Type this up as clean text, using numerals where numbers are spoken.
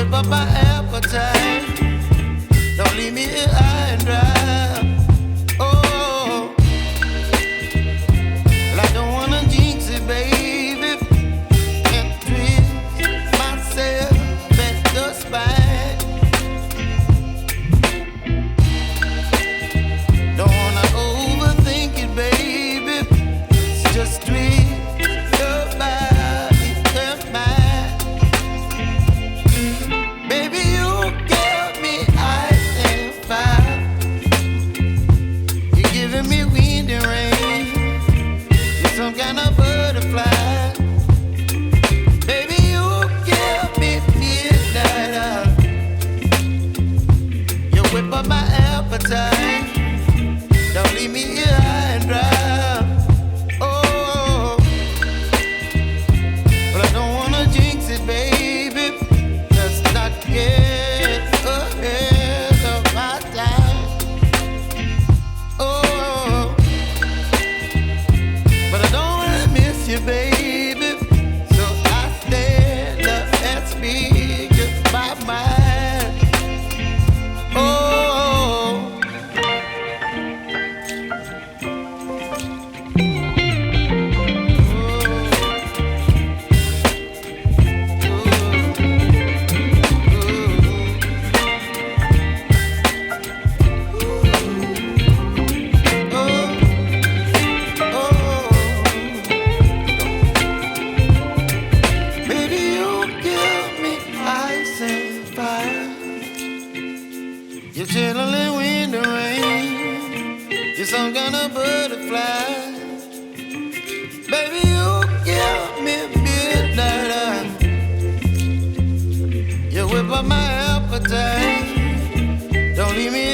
whip up my appetite. Don't leave me here high and dry. Oh, well, I don't wanna jinx it, baby. Can't twist myself at the spine. Don't wanna overthink it, baby. It's just twist your body and mine. Baby, you give me ice and fire. You're giving me wind and rain. You're some kind of butterfly. Baby, you give me midnight. You whip up my appetite. Don't leave me here high and dry. Oh, but I don't wanna jinx it, baby. Let's not get ahead of my time. Oh, but I don't wanna miss you, baby. So I stand up and speak just my mind. Oh. Baby, you give me ice and fire. You're chilling wind and rain. You're some kind of butterfly. Baby, you give me midnight. You whip up my appetite. Don't leave me